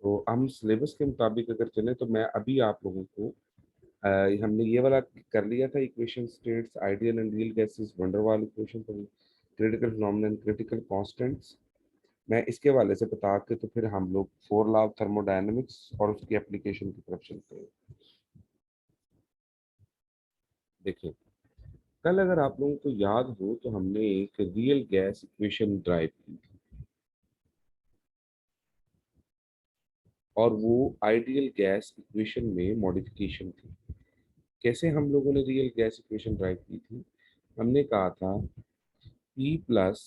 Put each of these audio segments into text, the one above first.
तो हम सिलेबस के मुताबिक अगर चले तो मैं अभी आप लोगों को हमने ये वाला कर लिया था, equation states, ideal and real gases, van der Waals equation, critical phenomenon, critical constants. मैं इसके वाले से बता के तो फिर हम लोग फोर लॉ ऑफ थर्मोडायनेमिक्स और उसकी एप्लीकेशन की तरफ चलते हैं। देखिए, कल अगर आप लोगों को याद हो तो हमने एक रियल गैस इक्वेशन ड्राइव की थी, और वो आइडियल गैस इक्वेशन में मॉडिफिकेशन थी। कैसे हम लोगों ने रियल गैस इक्वेशन ड्राइव की थी? हमने कहा था P plus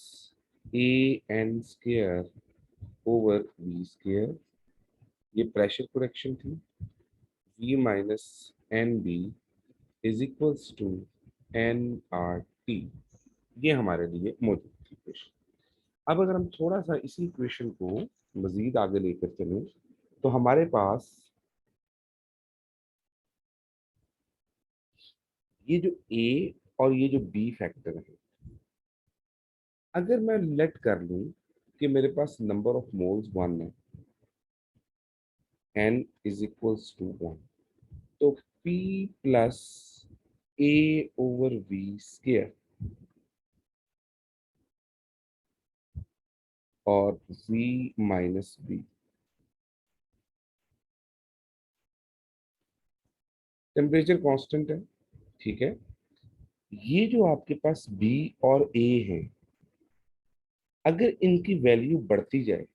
a n square over v square, ये प्रेशर करेक्शन थी। V minus n b is equals to n r t, ये हमारे लिए मौजूद थी इक्वेशन। अब अगर हम थोड़ा सा इसी इक्वेशन को मजीद आगे लेकर चलें तो हमारे पास ये जो A और ये जो B फैक्टर है, अगर मैं लेट कर लूं कि मेरे पास नंबर ऑफ मोल्स 1 है, n इज इक्वल्स टू 1, तो P plus A over V square और V minus b, temperature constant है, ठीक है। ये जो आपके पास B और A है, अगर इनकी वैल्यू बढ़ती जाए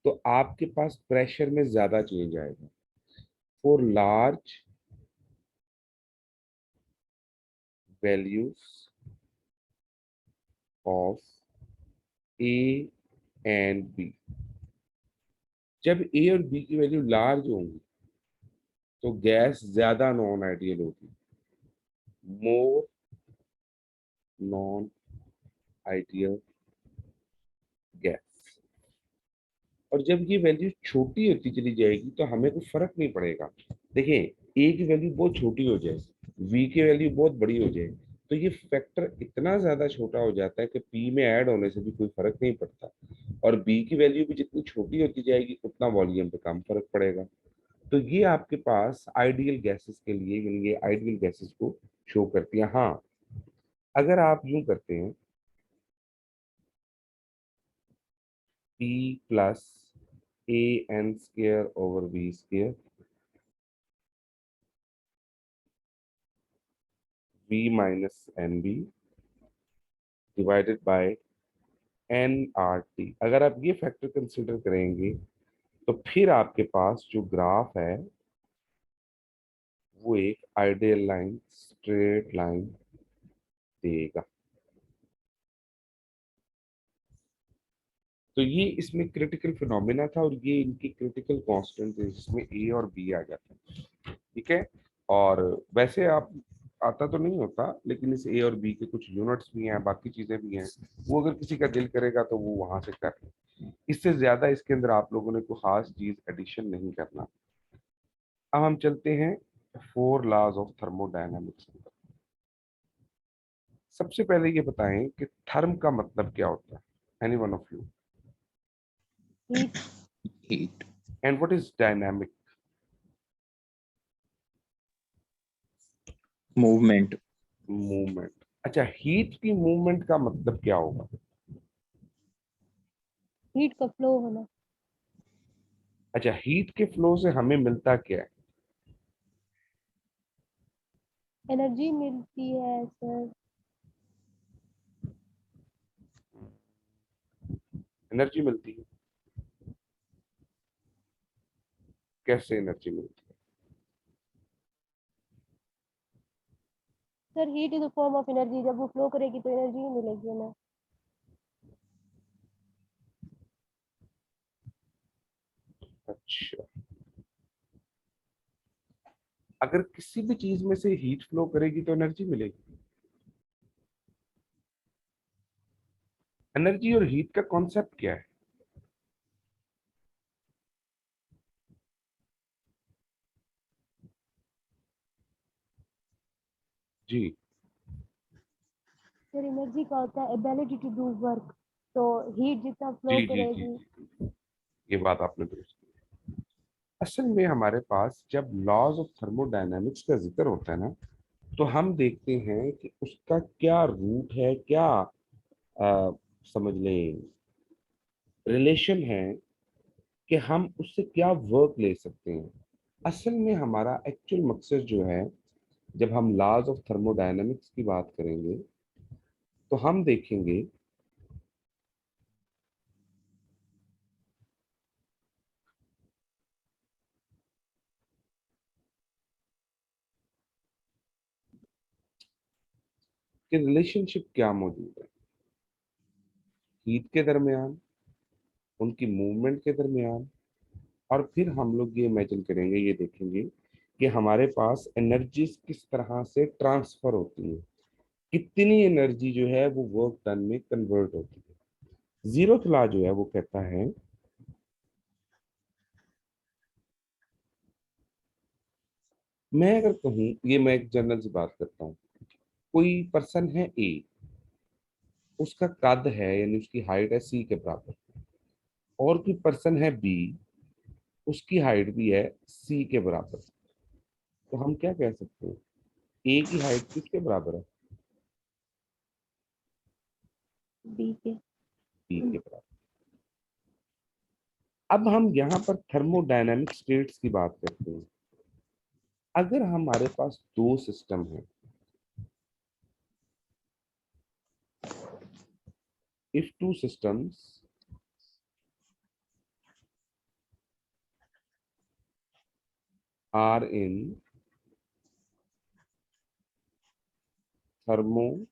तो आपके पास प्रेशर में ज्यादा चेंज आएगा। For large values of a and b, जब ए और बी की वैल्यू लार्ज होंगी तो गैस ज्यादा नॉन आइडियल होगी, मोर नॉन आइडियल गैस। और जब ये वैल्यू छोटी होती चली जाएगी तो हमें कोई फर्क नहीं पड़ेगा। देखिए, ए की वैल्यू बहुत छोटी हो जाए, वी की वैल्यू बहुत बड़ी हो जाए, तो ये फैक्टर इतना ज्यादा छोटा हो जाता है कि पी में ऐड होने से भी कोई फर्क नहीं पड़ता। और बी की वैल्यू भी जितनी छोटी होती जाएगी उतना वॉल्यूम पे कम फर्क पड़ेगा। तो ये आपके पास आइडियल गैसेस के लिए, ये आइडियल गैसेस को शो करती है। हाँ, अगर आप यूं करते हैं P plus a n square over v square, V minus n b divided by n r t, अगर आप ये फैक्टर कंसिडर करेंगे तो फिर आपके पास जो ग्राफ है वो एक आइडियल लाइन, स्ट्रेट लाइन देगा। तो ये इसमें क्रिटिकल फिनोमेना था और ये इनकी क्रिटिकल कांस्टेंट है जिसमें ए और बी आ जाता है, ठीक है। और वैसे आप आता तो नहीं होता, लेकिन इस ए और बी के कुछ यूनिट्स भी हैं, बाकी चीजें भी हैं, वो अगर किसी का दिल करेगा तो वो वहां से कर ले। इससे ज्यादा इसके अंदर आप लोगों ने कोई खास चीज एडिशन नहीं करना। अब हम चलते हैं फोर लॉज ऑफ थर्मोडायनामिक्स। सबसे पहले ये बताएं कि थर्म का मतलब क्या होता है, any one of you, heat. heat, and what is dynamic? movement, movement. अच्छा, हीट की मूवमेंट का मतलब क्या होगा? हीट का फ्लो होना। अच्छा, हीट के फ्लो से हमें मिलता क्या है? एनर्जी मिलती है सर। एनर्जी मिलती है। कैसे एनर्जी मिलती sir heat is a form of energy, जब वो फ्लो करेगी तो एनर्जी ही मिलेगी ना। है? अच्छा, अगर किसी भी चीज में से हीट फ्लो करेगी तो एनर्जी मिलेगी। एनर्जी और हीट का कॉन्सेप्ट क्या है? जी सर एनर्जी का होता है एबिलिटी टू डू वर्क, तो हीट जितना फ्लो जी जी जी करेगी। जी, ये बात आपने दुरुस्त की। असल में हमारे पास जब लॉज ऑफ थर्मोडायनामिक्स का जिक्र होता है ना, तो हम देखते हैं कि उसका क्या रूट है, क्या समझ लें रिलेशन है, कि हम उससे क्या वर्क ले सकते हैं। असल में हमारा एक्चुअल मकसद जो है, जब हम लॉज ऑफ थर्मोडायनामिक्स की बात करेंगे तो हम देखेंगे कि रिलेशनशिप क्या मौजूद है हीट के दरमियान, उनकी मूवमेंट के दरमियान। और फिर हम लोग ये इमेजिन करेंगे, ये देखेंगे कि हमारे पास एनर्जी किस तरह से ट्रांसफर होती है, कितनी एनर्जी जो है वो वर्क डन में कन्वर्ट होती है। जीरो लॉ जो है वो कहता है, मैं अगर कहूँ, ये मैं एक जनरल सी बात करता हूँ, कोई पर्सन है ए, उसका कद है यानी उसकी हाइट है सी के बराबर, और कोई पर्सन है बी, उसकी हाइट भी है सी के बराबर। तो हम क्या कह सकते हैं, ए की हाइट किसके बराबर है, बी के। बी के बराबर। अब हम यहाँ पर थर्मोडायनामिक स्टेट्स की बात करते हैं। अगर हमारे पास दो सिस्टम है, if two systems are in thermodynamic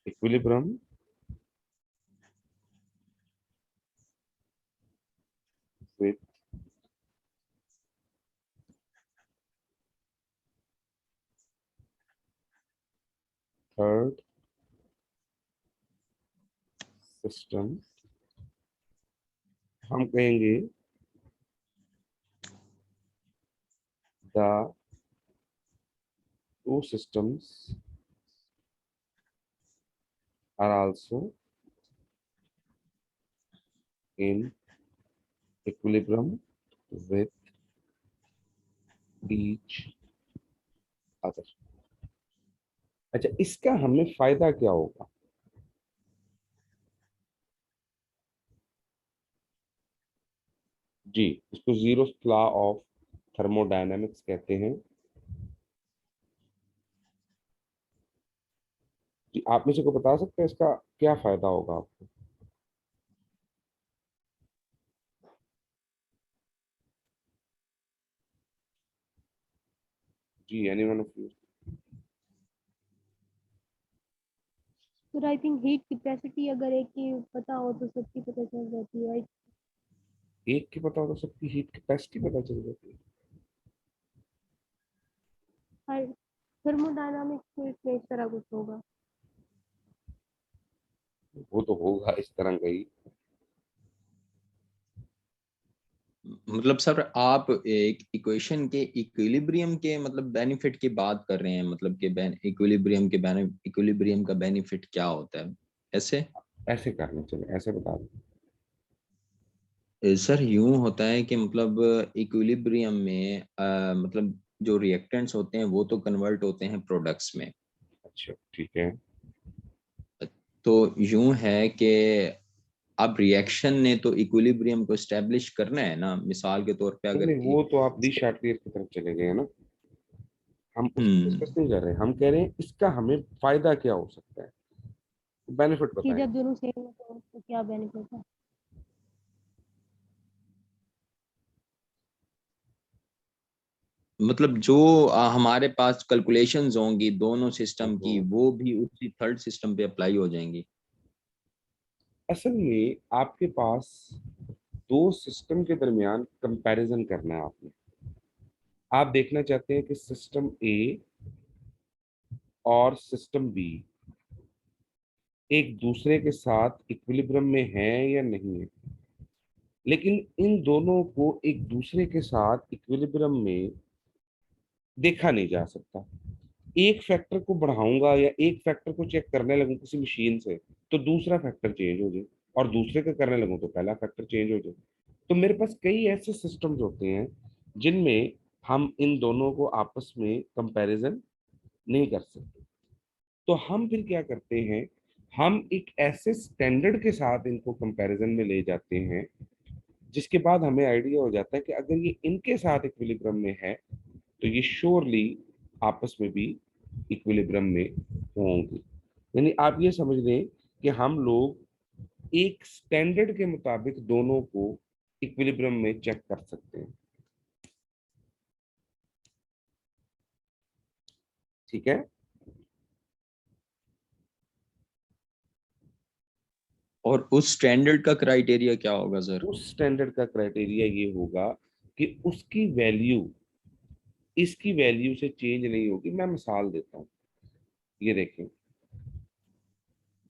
equilibrium with third system, हम कहेंगे the two systems are also in equilibrium with each other। अच्छा, इसका हमें फायदा क्या होगा। जी, इसको जीरो लॉ ऑफ थर्मोडायनेमिक्स कहते हैं। जी, आप में से को बता सकते हैं इसका क्या फायदा होगा आपको। जी, एनीवन ऑफ यू। फिर आई थिंक हीट कैपेसिटी अगर एक की पता हो तो सबकी पता चल जाती है। एक की पता हो तो सबकी हीट कैपेसिटी पता चल जाती है। हर थर्मोडायनामिक्स में इस तरह कुछ होगा। वो तो होगा इस तरह का ही। मतलब सर आप एक इक्वेशन के इक्विलिब्रियम के मतलब बेनिफिट की बात कर रहे हैं, मतलब कि इक्विलिब्रियम का बेनिफिट क्या होता है ऐसे। ऐसे करने चले, ऐसे बता दो। सर यूं होता है कि मतलब इक्विलिब्रियम में मतलब जो रिएक्टेंट्स होते हैं वो तो कन्वर्ट होते हैं प्रोडक्ट्स में। अच्छा, ठीक है। तो यूं है कि अब रिएक्शन ने तो इक्विलिब्रियम को एस्टेब्लिश करना है ना, मिसाल के तौर पे नहीं अगर नहीं, वो तो आप डी शार्ट्रियर की तरफ चले गए हैं ना, हम उसको डिस्कस हम्म नहीं कर रहे हैं। हम कह रहे हैं इसका हमें फायदा क्या हो सकता है, बेनिफिट कि बताएं। जब दोनों सेम हो तो उसको क्या बेनिफिट है। मतलब जो हमारे पास कैलकुलेशंस होंगी दोनों सिस्टम की हम्म। वो भी उसी थर्ड सिस्टम पे अप्लाई हो जाएंगी। असल में आपके पास दो सिस्टम के दरमियान कंपैरिजन करना है आपने। आप देखना चाहते हैं कि सिस्टम ए और सिस्टम बी एक दूसरे के साथ इक्विलिब्रियम में है या नहीं है। लेकिन इन दोनों को एक दूसरे के साथ इक्विलिब्रियम में देखा नहीं जा सकता। एक फैक्टर को बढ़ाऊंगा या एक फैक्टर को चेक करने लगूं किसी मशीन से, तो दूसरा फैक्टर चेंज हो जाए। और दूसरे का करने लगूं तो पहला फैक्टर चेंज हो जाए। तो मेरे पास कई ऐसे सिस्टम्स होते हैं जिनमें हम इन दोनों को आपस में कंपैरिजन नहीं कर सकते। तो हम फिर क्या करते हैं, हम एक ऐसे स्टैंडर्ड के साथ इनको कंपैरिजन में ले जाते हैं जिसके बाद हमें आइडिया हो जाता है कि अगर ये इनके साथ इक्विलिब्रियम में है तो ये श्योरली आपस में भी इक्विलिब्रियम में होंगे। यानी आप ये समझ लें कि हम लोग एक स्टैंडर्ड के मुताबिक दोनों को इक्विलिब्रियम में चेक कर सकते हैं। ठीक है। और उस स्टैंडर्ड का क्राइटेरिया क्या होगा सर? उस स्टैंडर्ड का क्राइटेरिया ये होगा कि उसकी वैल्यू इसकी वैल्यू से चेंज नहीं होगी। मैं मिसाल देता हूँ, ये देखें,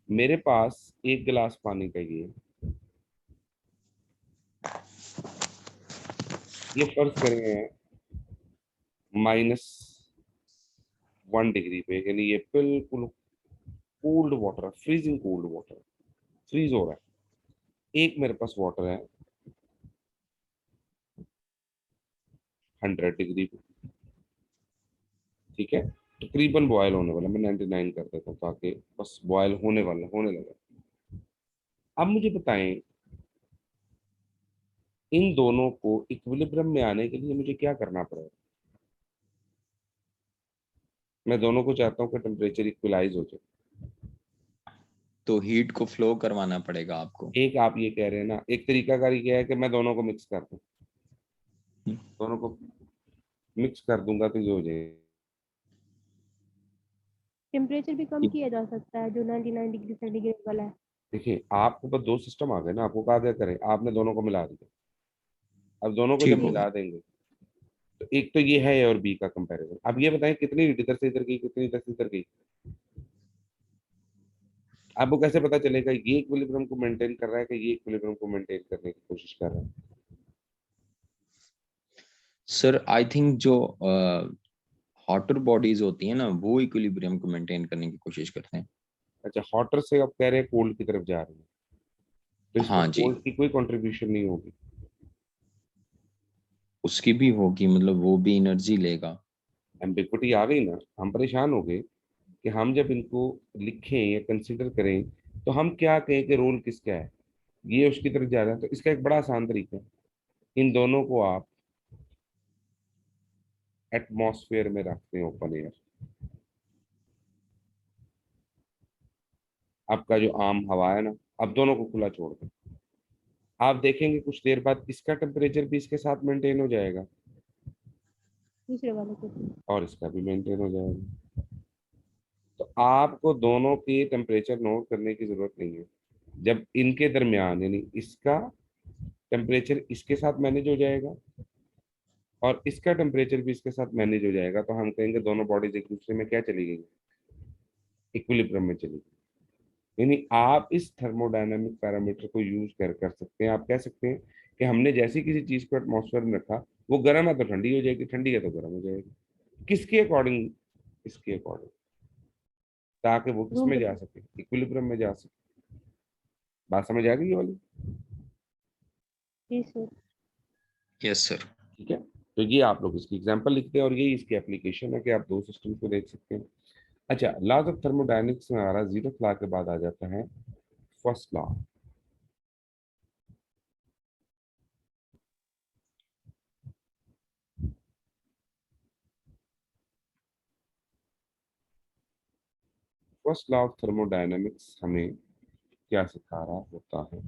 मेरे पास एक गिलास पानी का ये फर्ज करें -1 डिग्री पे, यानी ये बिल्कुल cold water, freezing cold water, freeze हो रहा है। एक मेरे पास वाटर है 100 डिग्री पे, ठीक है, तकरीबन बॉयल होने वाला, मैं 99 कर देता हूँ ताकि बस बॉयल होने लगा। अब मुझे बताएं, इन दोनों को इक्विलिब्रियम में आने के लिए मुझे क्या करना पड़ेगा? मैं दोनों को चाहता हूँ कि टेम्परेचर इक्वलाइज हो जाए। तो हीट को फ्लो करवाना पड़ेगा आपको। एक आप ये कह रहे हैं ना, एक तरीकाकार ये है कि मैं दोनों को मिक्स कर दूं, हम्म, दोनों को मिक्स कर दूंगा तो ये हो जाएगा। टेम्परेचर भी कम किया जा सकता है जो 99 डिग्री सेंटीग्रेड वाला है। देखिए, आपके पास दो सिस्टम आ गए ना, आपको कहा क्या करें, आपने दोनों को मिला दिया। अब दोनों को जब ठीक हो गया। मिला देंगे तो एक तो ये है A और B का कंपैरिजन। अब ये बताएं कितनी हीट इधर से इधर गई, कितनी इधर से इधर गई। आपको कैसे पता चलेगा ये इक्विलिब्रियम को मेंटेन कर रहा है कि ये इक्विलिब्रियम को मेंटेन करने की कोशिश कर रहा है? सर आई थिंक जो हॉटर बॉडीज होती है ना, वो इक्विलिब्रियम को मेंटेन करने की कोशिश करते हैं। अच्छा, हॉटर से आप कह रहे हैं कोल्ड की तरफ जा रहे हैं, तो इसमें हाँ जी, कोल्ड की कोई कंट्रीब्यूशन नहीं होगी। उसकी भी होगी, मतलब वो भी एनर्जी लेगा। एम्बिग्विटी आ गई ना, हम परेशान हो गए कि हम जब इनको लिखें या कंसिडर करें तो हम क्या कहें कि रोल किसका है। ये उसकी तरफ जा रहा है, तो इसका एक बड़ा आसान तरीका है, इन दोनों को आप एटमॉस्फेयर में रखते हैं, ओपन एयर। आपका जो आम हवा है ना, अब दोनों को खुला छोड़ दें, आप देखेंगे कुछ देर बाद इसका टेम्परेचर भी इसके साथ मेंटेन हो जाएगा दूसरे वाले को। और इसका भी मेंटेन हो जाएगा। तो आपको दोनों की टेम्परेचर नोट करने की जरूरत नहीं है। जब इनके दरमियान यानी इसका टेम्परेचर इसके साथ मैनेज हो जाएगा और इसका टेम्परेचर भी इसके साथ मैनेज हो जाएगा, तो हम कहेंगे दोनों बॉडीज एक दूसरे में क्या चली गई, इक्विलिब्रियम में चली गई। यानी आप इस थर्मोडायनामिक पैरामीटर को यूज कर सकते हैं। आप कह सकते हैं कि हमने जैसे किसी चीज को एटमॉस्फेयर में रखा, वो गर्म है तो ठंडी हो जाएगी, ठंडी है तो गर्म हो जाएगी। किसके अकॉर्डिंग? इसके अकॉर्डिंग, ताकि वो किस रूम में जा टेम्परेचर। सके, इक्विलिब्रियम में जा सके। बात समझ आ गई ये वाली? जी सर। Yes sir. ठीक है। तो ये आप लोग इसकी एग्जांपल लिखते हैं और ये इसकी एप्लीकेशन है कि आप दो सिस्टम को देख सकते हैं। अच्छा, लॉज ऑफ थर्मोडायनेमिक्स में हमारा 0th लॉ के बाद आ जाता है first law. First law of thermodynamics हमें क्या सिखा रहा होता है?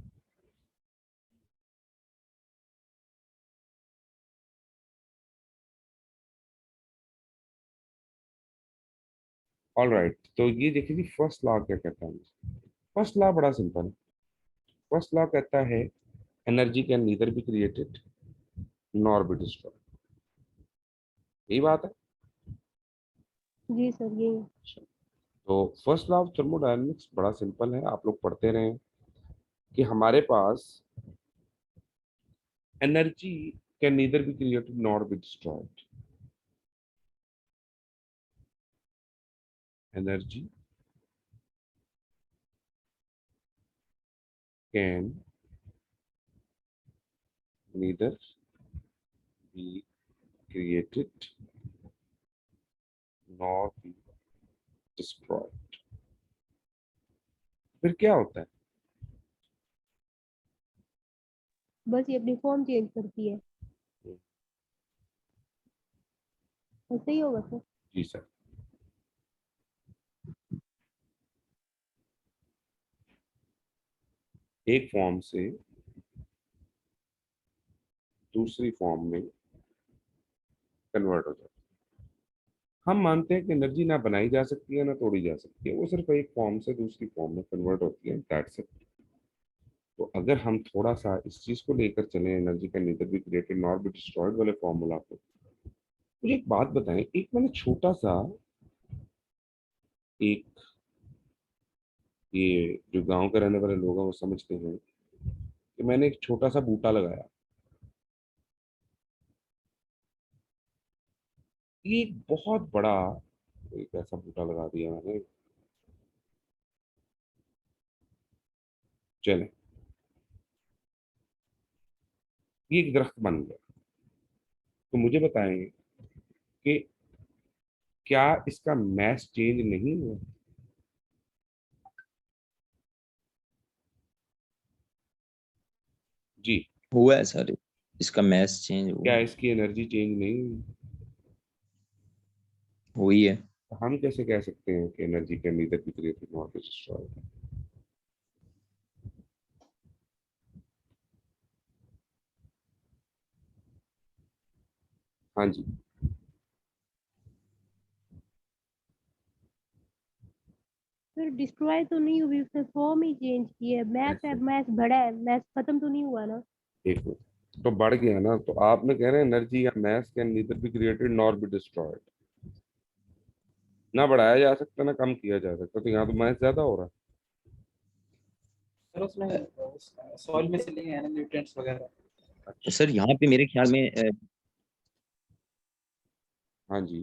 ऑल राइट, तो ये देखिए जी, फर्स्ट लॉ क्या कहता है। फर्स्ट लॉ बड़ा सिंपल है। फर्स्ट लॉ कहता है energy can neither be created nor be destroyed. यही बात है। जी सर यही है। तो फर्स्ट लॉ ऑफ थर्मोडायनेमिक्स बड़ा सिंपल है, आप लोग पढ़ते रहे कि हमारे पास energy can neither be created nor be destroyed. Energy can neither be created nor be destroyed। फिर क्या होता है? बस ये अपनी फॉर्म चेंज करती है, ऐसे ही होगा सर। जी सर। एक फॉर्म से दूसरी फॉर्म में कन्वर्ट हो जाता है। हम मानते हैं कि एनर्जी ना बनाई जा सकती है ना तोड़ी जा सकती है, वो सिर्फ एक फॉर्म से दूसरी फॉर्म में कन्वर्ट होती है, दैट्स इट। तो अगर हम थोड़ा सा इस चीज को लेकर चले, एनर्जी का neither be created not be destroyed वाले फॉर्मूला को, मुझे एक बात बताएं। एक मैंने छोटा सा, एक, ये जो गांव के रहने वाले लोग हैं वो समझते हैं कि मैंने एक छोटा सा बूटा लगाया। ये एक बहुत बड़ा, एक ऐसा बूटा लगा दिया मैंने, चले, ये एक दरख्त बन गया। तो मुझे बताएं कि क्या इसका मैस चेंज नहीं हुआ? जी। हुआ है सर, इसका मैस चेंज हुआ क्या है। इसकी एनर्जी चेंज नहीं हुई? हुई है। तो हम कैसे कह सकते हैं कि energy can neither be created not be destroyed? हाँ जी। फिर डिस्ट्रॉय तो नहीं हुई, उसने फॉर्म ही चेंज की है। मैथ है, ऐसे मैथ बढ़ा है, मैथ खत्म तो नहीं हुआ ना। एक मिनट, तो बढ़ गया ना, तो आपने कह रहे हैं एनर्जी या mass can neither be created nor be destroyed. ना बढ़ाया जा सकता ना कम किया जा सकता, तो यहाँ तो मैस ज्यादा हो रहा सर उसमें सॉइल में से लिए हैं ना न्यूट्रिएंट्स वगैरह। है। अच्छा। सर यहाँ पे मेरे ख्याल में हाँ जी।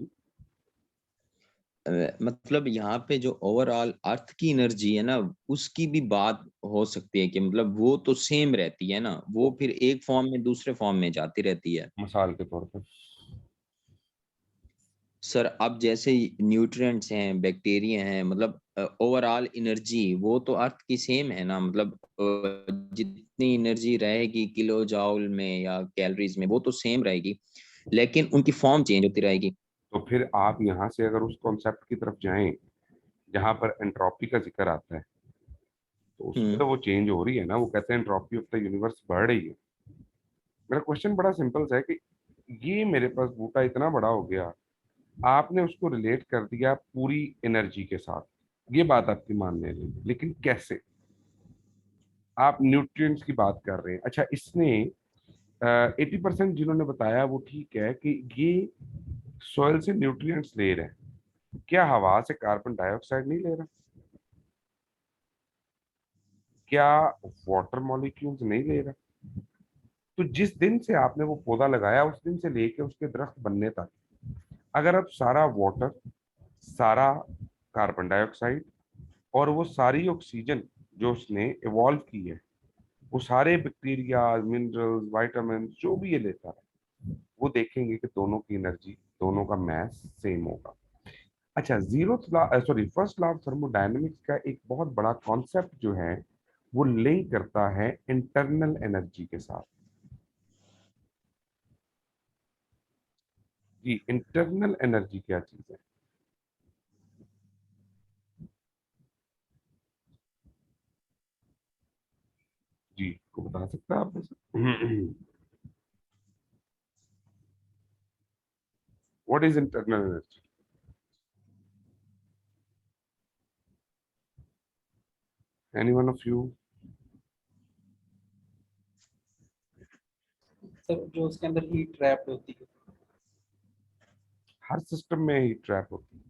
मतलब यहाँ पे जो ओवरऑल अर्थ की एनर्जी है ना, उसकी भी बात हो सकती है कि मतलब वो तो सेम रहती है ना, वो फिर एक फॉर्म में दूसरे फॉर्म में जाती रहती है। मिसाल के तौर पर। सर अब जैसे न्यूट्रिएंट्स हैं, बैक्टीरिया हैं, मतलब ओवरऑल एनर्जी वो तो अर्थ की सेम है ना, मतलब जितनी एनर्जी रहेगी किलो जाउल में या कैलोरीज में वो तो सेम रहेगी, लेकिन उनकी फॉर्म चेंज होती रहेगी। तो फिर आप यहाँ से अगर उस कॉन्सेप्ट की तरफ जाएं जहां पर एंट्रोपी का जिक्र आता है, तो उसमें हम्म। तो वो चेंज हो रही है ना। वो कहते हैं एंट्रोपी ऑफ द यूनिवर्स बढ़ रही है। मेरा क्वेश्चन बड़ा सिंपल सा है कि ये मेरे पास बूटा इतना बड़ा हो गया, आपने उसको रिलेट कर दिया पूरी एनर्जी के साथ, ये बात आपकी मानने लगी, लेकिन कैसे? आप न्यूट्रिएंट्स की बात कर रहे हैं। अच्छा, इसने 80% जिन्होंने बताया वो ठीक है कि ये सॉइल से न्यूट्रिएंट्स ले रहे हैं, क्या हवा से कार्बन डाइऑक्साइड नहीं ले रहा? क्या वाटर मॉलिक्यूल्स नहीं ले रहा? तो जिस दिन से आपने वो पौधा लगाया उस दिन से लेके उसके दरख्त बनने तक, अगर अब सारा वाटर, सारा कार्बन डाइऑक्साइड और वो सारी ऑक्सीजन जो उसने इवॉल्व की है, वो सारे बैक्टीरिया, मिनरल्स, विटामिन जो भी ये लेता है, वो देखेंगे कि दोनों की एनर्जी, दोनों का मैस सेम होगा। अच्छा, फर्स्ट लॉ ऑफ थर्मोडायनेमिक्स का एक बहुत बड़ा कॉन्सेप्ट जो है वो लिंक करता है इंटरनल एनर्जी के साथ। जी, इंटरनल एनर्जी क्या चीज है? जी, को बता सकता है आप वैसे? What is internal energy? Any one of you? Sir जो उसके अंदर हीट ट्रैप होती है। हर सिस्टम में ही ट्रैप होती है।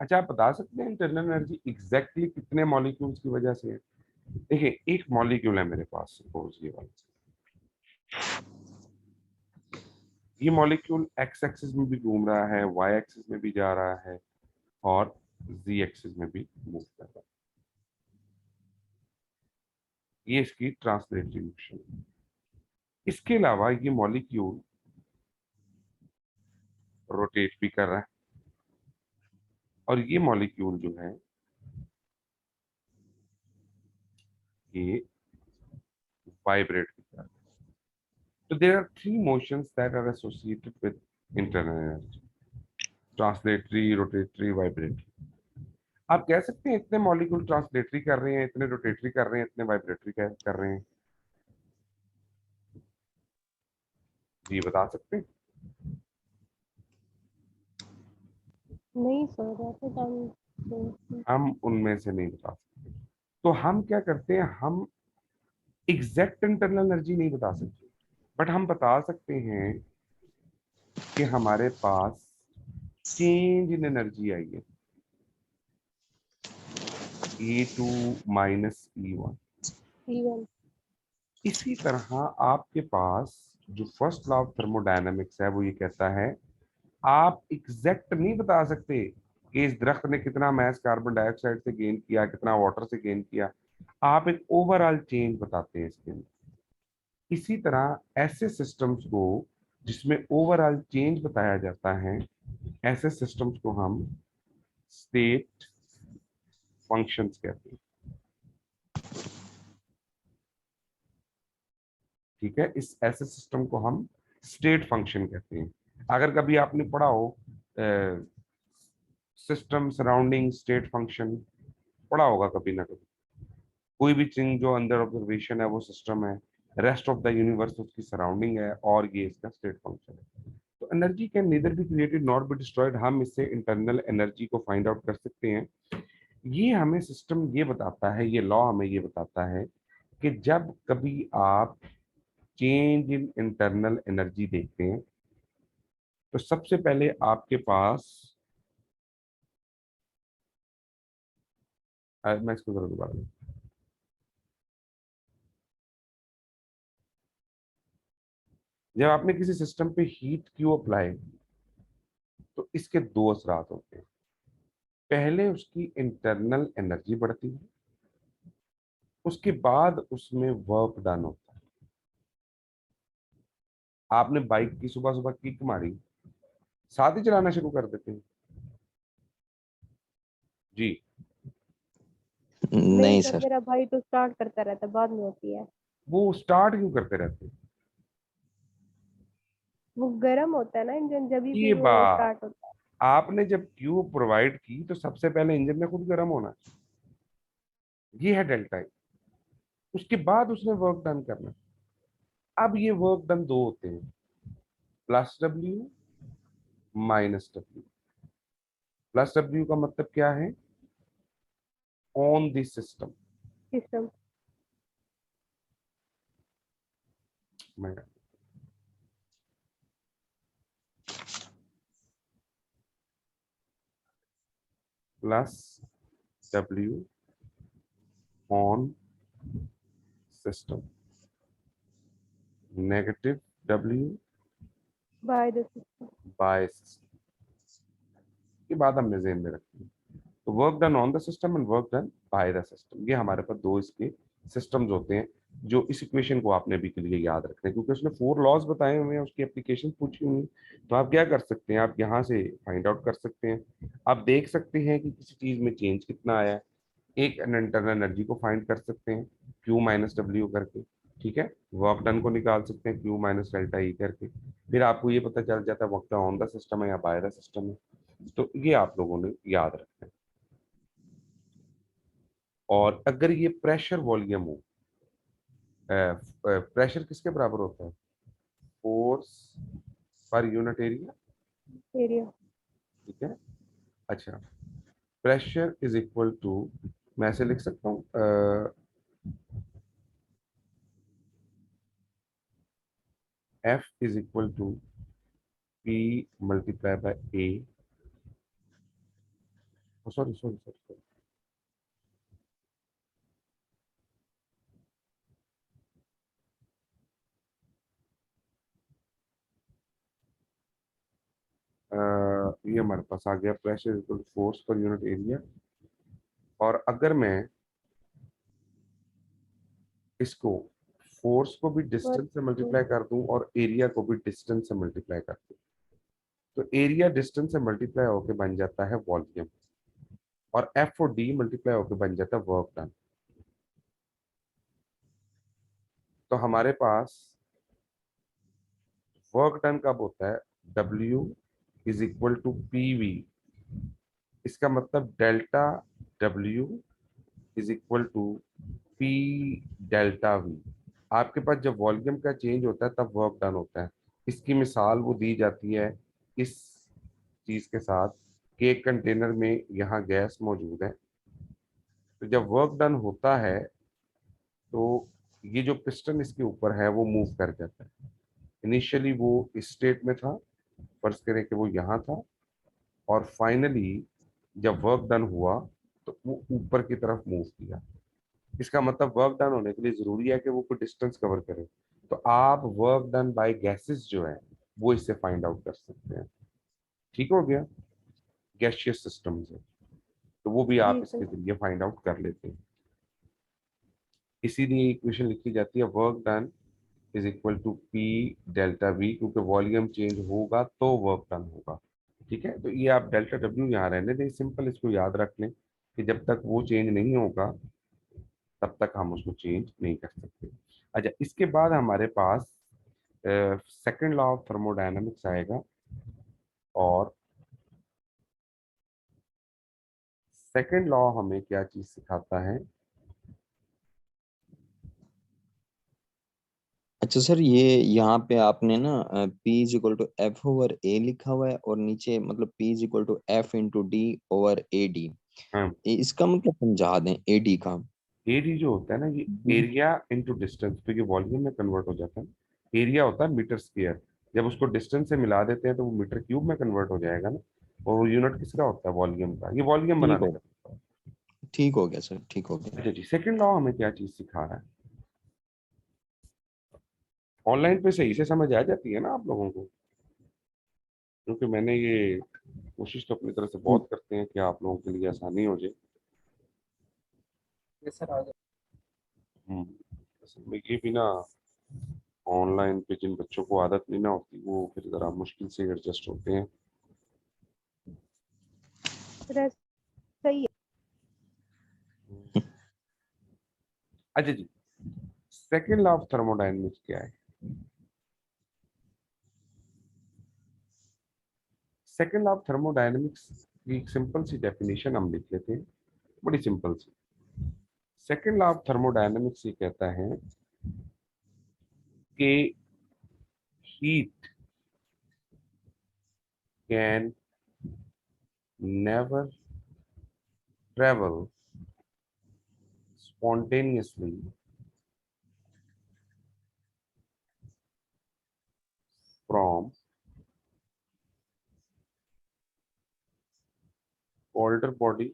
अच्छा, आप बता सकते हैं इंटरनल एनर्जी एग्जैक्टली कितने मॉलिक्यूल्स की वजह से है? देखिए, एक मॉलिक्यूल है मेरे पास, सपोज ये वाला, ये मॉलिक्यूल एक्स एक्सिस में भी घूम रहा है, वाई एक्सिस में भी जा रहा है, और जी एक्सिस में भी मूव कर रहा है। ये इसकी ट्रांसलेटरी मोशन है। इसके अलावा ये मॉलिक्यूल रोटेट भी कर रहा है और ये मॉलिक्यूल जो है ये वाइब्रेट भी कर रहा है। तो there are three motions that are associated with internal energy: translatory, rotatory, vibratory. आप कह सकते हैं इतने मॉलिक्यूल ट्रांसलेटरी कर रहे हैं, इतने रोटेटरी कर रहे हैं, इतने वाइब्रेटरी कर रहे हैं? जी बता सकते हैं? नहीं सर, ऐसे टाइम हम उनमें से नहीं बता सकते। तो हम क्या करते हैं, हम एग्जैक्ट इंटरनल एनर्जी नहीं बता सकते, बट हम बता सकते हैं कि हमारे पास चेंज इन एनर्जी आई है, E2 माइनस E1। इवन इसी तरह आपके पास जो फर्स्ट लॉ ऑफ थर्मोडायनेमिक्स है वो ये कहता है, आप एग्जैक्ट नहीं बता सकते कि इस दरख्त ने कितना मैस कार्बन डाइऑक्साइड से गेन किया, कितना वाटर से गेन किया। आप एक ओवरऑल चेंज बताते हैं इसके अंदर। इसी तरह ऐसे सिस्टम्स को जिसमें ओवरऑल चेंज बताया जाता है, ऐसे सिस्टम्स को हम स्टेट फंक्शंस कहते हैं। ठीक है, इस ऐसे सिस्टम को हम स्टेट फंक्शन कहते हैं। अगर कभी आपने पढ़ा हो सिस्टम सराउंडिंग स्टेट फंक्शन, पढ़ा होगा कभी ना कभी। कोई भी चीज जो अंडर ऑब्जर्वेशन है वो सिस्टम है, रेस्ट ऑफ द यूनिवर्स उसकी सराउंडिंग है, और ये इसका स्टेट फंक्शन है। तो energy can neither be created not be destroyed. हम इससे इंटरनल एनर्जी को फाइंड आउट कर सकते हैं। ये हमें सिस्टम ये बताता है, ये लॉ हमें ये बताता है कि जब कभी आप चेंज इन इंटरनल एनर्जी देखते हैं तो सबसे पहले आपके पास, मैं इसको जरा दोबारा जब आपने किसी सिस्टम पे हीट क्यों अप्लाई, तो इसके दो असरात होते हैं। पहले उसकी इंटरनल एनर्जी बढ़ती है, उसके बाद उसमें वर्क डन होता है। आपने बाइक की सुबह सुबह किक मारी, साथ ही चलाना शुरू कर देते हैं जी। नहीं नहीं सर, सर। मेरा भाई तो स्टार्ट करता रहता है, बाद में होती है। वो स्टार्ट क्यों करते रहते हैं? वो गर्म होता है ना इंजन, जब भी ये वो बात, स्टार्ट होता है। आपने जब ट्यूब प्रोवाइड की तो सबसे पहले इंजन में खुद गर्म होना चाहिए। ये है डेल्टा ई। उसके बाद उसने वर्क डन करना। अब ये वर्क डन दो होते हैं, plus W, minus W. Plus W का मतलब क्या है? On this system. System plus W on system, negative W by the system. By system. ये बात हमने ज़हन में रखी है। तो work done on the system and work done by the system, ये हमारे पास दो इसके सिस्टम्स होते हैं। जो इस इक्वेशन को आपने अभी के लिए याद रखना है, क्योंकि उसने 4 लॉज बताए हुए हैं, उसकी एप्लीकेशन पूछी हुई है। तो आप क्या कर सकते हैं, आप यहाँ से फाइंड आउट कर सकते हैं। आप देख सकते हैं कि किसी चीज में चेंज कितना आया है। एक इंटरनल एनर्जी को फाइंड कर सकते हैं Q माइनस डब्ल्यू करके। ठीक है, वर्क डन को निकाल सकते हैं Q माइनस डेल्टा ई करके। फिर आपको ये पता चल जाता है वर्क ऑन द सिस्टम है या बाय द सिस्टम है। तो ये आप लोगों ने याद रखना है। और अगर ये प्रेशर वॉल्यूम हो, प्रेशर किसके बराबर होता है? Force per unit area. Area. ठीक है, अच्छा, प्रेशर इज इक्वल टू, मैं ऐसे लिख सकता हूँ, F is equal to P multiply by A। Sorry sorry sorry, ये हमारे पास आ गया, pressure equal force per unit area. और अगर मैं इसको फोर्स को भी डिस्टेंस से मल्टीप्लाई कर दूं और एरिया को भी डिस्टेंस से मल्टीप्लाई कर दूं, तो एरिया डिस्टेंस से मल्टीप्लाई होकर बन जाता है वॉल्यूम, और एफ और डी मल्टीप्लाई होकर बन जाता है वर्क डन। तो हमारे पास वर्क डन कब होता है, W is equal to PV। इसका मतलब delta W is equal to P delta V। आपके पास जब वॉल्यूम का चेंज होता है तब वर्क डन होता है। इसकी मिसाल वो दी जाती है इस चीज के साथ कि एक कंटेनर में यहाँ गैस मौजूद है, तो जब वर्क डन होता है तो ये जो पिस्टन इसके ऊपर है वो मूव कर जाता है। इनिशियली वो इस स्टेट में था, फर्ज करें कि वो यहाँ था, और फाइनली जब वर्क डन हुआ तो वो ऊपर की तरफ मूव किया। इसका मतलब वर्क डन होने के लिए जरूरी है कि वो कोई डिस्टेंस कवर करे। तो आप वर्क डन बाय गैसेस जो है वो इससे फाइंड आउट कर सकते हैं। ठीक हो गया, गैसियस सिस्टम से, तो वो भी आप जी इसके सर। जरिए फाइंड आउट कर लेते हैं। इसीलिए इक्वेशन लिखी जाती है work done is equal to P delta V, क्योंकि वॉल्यूम चेंज होगा तो वर्क डन होगा। ठीक है, तो ये आप डेल्टा W यहाँ रहने दें, सिंपल इसको याद रख लें कि जब तक वो चेंज नहीं होगा तब तक हम उसको चेंज नहीं कर सकते। अच्छा, इसके बाद हमारे पास सेकंड लॉ ऑफ थर्मोडायनामिक्स आएगा, और सेकंड लॉ हमें क्या चीज सिखाता है। अच्छा सर, ये यहाँ पे आपने ना P is equal to F over A लिखा हुआ है, और नीचे मतलब P is equal to F into D over A D. हाँ, इसका मतलब समझा दें ए डी का। एडी जो होता है ना, ये एरिया इनटू डिस्टेंस, तो ये वॉल्यूम में कन्वर्ट हो जाता है। एरिया होता है मीटर स्क्वायर, जब उसको डिस्टेंस से मिला देते हैं तो वो मीटर क्यूब में कन्वर्ट हो जाएगा ना। और वो यूनिट किसका होता है, वॉल्यूम का। ये वॉल्यूम ठीक बनाने हो का। ठीक हो गया सर, ठीक हो गया। अच्छा जी, सेकंड लॉ हमें क्या चीज सिखा रहा है। ऑनलाइन पे सही से समझ आ जाती है ना आप लोगों को, क्योंकि मैंने ये कोशिश तो अपनी तरफ से बहुत करते हैं कि आप लोगों के लिए आसानी हो जाए। ये सर आ जाए। असल में ये भी ना, ऑनलाइन पे जिन बच्चों को आदत नहीं ना होती वो फिर जरा मुश्किल से एडजस्ट होते हैं। सर सही है। अच्छा जी, सेकेंड लॉ ऑफ थर्मोडायनेमिक्स क्या है। सेकेंड लॉ ऑफ थर्मोडायनेमिक्स की एक सिंपल सी डेफिनेशन हम लिख लेते हैं, बड़ी सिंपल सी। सेकेंड लॉ ऑफ थर्मोडायनेमिक्स ये कहता है कि heat can never travel spontaneously from colder body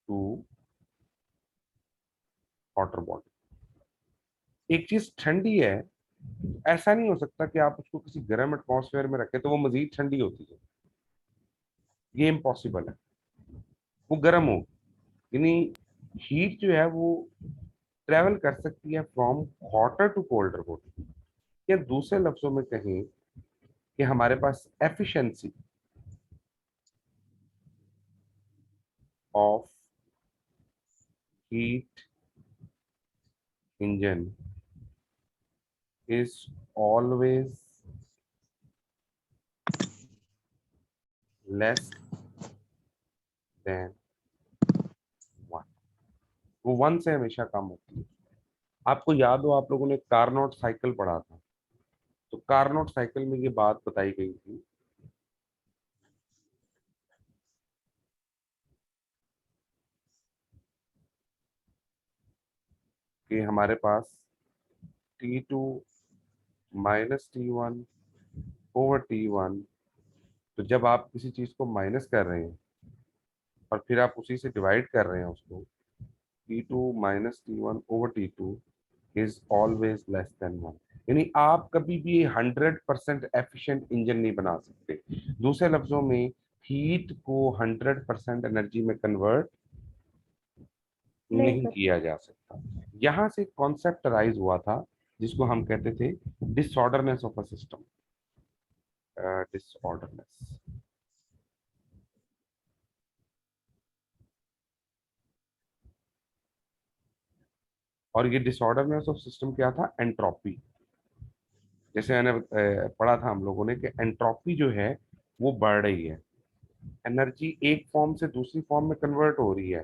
to hotter body। एक चीज ठंडी है, ऐसा नहीं हो सकता कि आप उसको किसी गर्म एटमॉस्फेयर में रखें तो वो मजीद ठंडी होती है, ये इम्पॉसिबल है। वो गर्म हो, यानी हीट जो है वो ट्रेवल कर सकती है from hotter to colder body. या दूसरे लफ्जों में कहें कि हमारे पास efficiency of heat engine is always less than 1। वो 1 से हमेशा कम होती है। आपको याद हो, आप लोगों ने कार्नोट साइकिल पढ़ा था, तो कार्नोट साइकिल में ये बात बताई गई थी कि हमारे पास T2 minus T1 over T1, तो जब आप किसी चीज को माइनस कर रहे हैं और फिर आप उसी से डिवाइड कर रहे हैं उसको, T2 minus T1 over T2 is always less than 1। यानी आप कभी भी 100% एफिशिएंट इंजन नहीं बना सकते। दूसरे लफ्जों में हीट को 100% एनर्जी में कन्वर्ट नहीं नहीं कर किया जा सकता। यहाँ से कॉन्सेप्ट राइज हुआ था जिसको हम कहते थे disorderness of a system. Disorderness, और ये डिसऑर्डरनेस ऑफ सिस्टम क्या था? एंट्रोपी। जैसे मैंने पढ़ा था हम लोगों ने कि एंट्रोपी जो है वो बढ़ रही है, एनर्जी एक फॉर्म से दूसरी फॉर्म में कन्वर्ट हो रही है,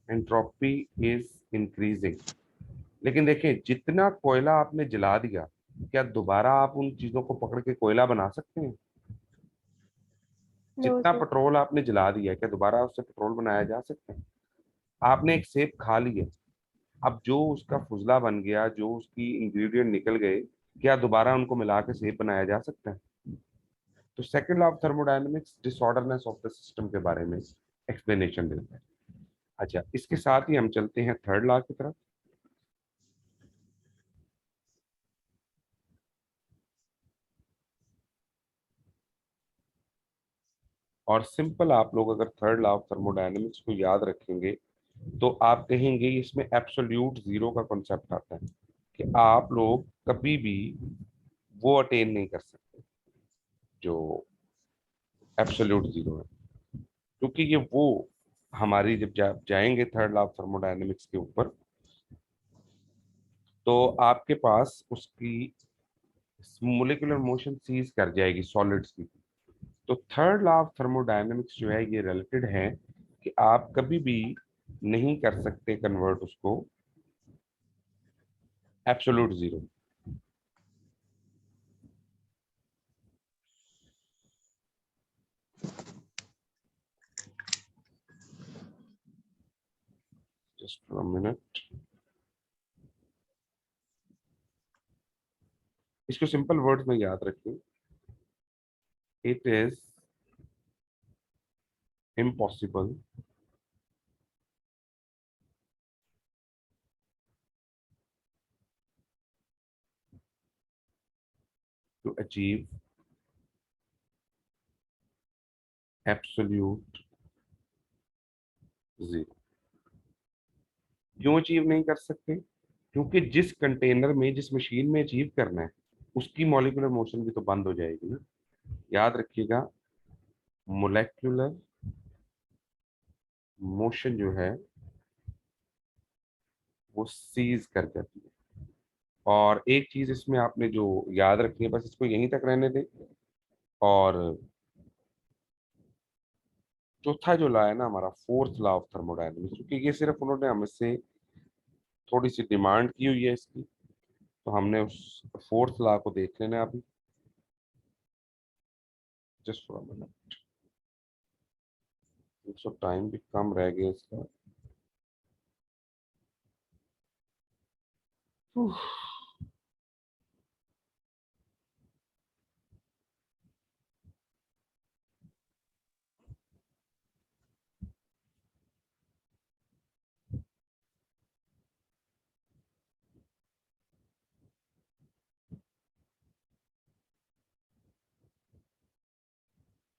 एंट्रोपी इज इंक्रीजिंग। लेकिन देखिए, जितना कोयला आपने जला दिया, क्या दोबारा आप उन चीजों को पकड़ के कोयला बना सकते हैं? नो जितना सर। पेट्रोल आपने जला दिया, क्या दोबारा उससे पेट्रोल बनाया जा सकता है? आपने एक सेब खा लिया, अब जो उसका फुजला बन गया, जो उसकी इंग्रेडिएंट निकल गए, क्या दोबारा उनको मिला के सेब बनाया जा सकता है? तो second law of thermodynamics disorderness of the system के बारे में एक्सप्लेनेशन देता है। अच्छा, इसके साथ ही हम चलते हैं थर्ड लॉ की तरफ। और सिंपल आप लोग अगर थर्ड लॉ ऑफ थर्मोडायनेमिक्स को याद रखेंगे तो आप कहेंगे इसमें एब्सोल्यूट जीरो का कॉन्सेप्ट आता है, कि आप लोग कभी भी वो अटेन नहीं कर सकते जो एब्सोल्यूट जीरो है, क्योंकि ये वो हमारी जब जाएंगे थर्ड लॉ ऑफ थर्मोडायनेमिक्स के ऊपर, तो आपके पास उसकी मोलिकुलर मोशन सीज कर जाएगी सॉलिड्स की। तो थर्ड लॉ ऑफ थर्मोडायनेमिक्स जो है ये रिलेटेड है कि आप कभी भी नहीं कर सकते कन्वर्ट उसको absolute zero. Just for a minute, इसको सिंपल वर्ड्स में याद रखिए, it is impossible to achieve absolute zero. क्यों अचीव नहीं कर सकते? क्योंकि जिस कंटेनर में, जिस मशीन में अचीव करना है, उसकी मॉलिक्यूलर मोशन भी तो बंद हो जाएगी ना। याद रखिएगा, मोलेक्युलर मोशन जो है वो सीज कर जाती है। और एक चीज इसमें आपने जो याद रखनी है, बस इसको यहीं तक रहने दें। और चौथा जो लॉ है ना हमारा, फोर्थ लॉ ऑफ थर्मोडायनेमिक्स, क्योंकि ये सिर्फ उन्होंने हमसे थोड़ी सी डिमांड की हुई है इसकी, तो हमने उस फोर्थ लॉ को देख लेना अभी। Just for a minute, so time भी कम रह गया इसका।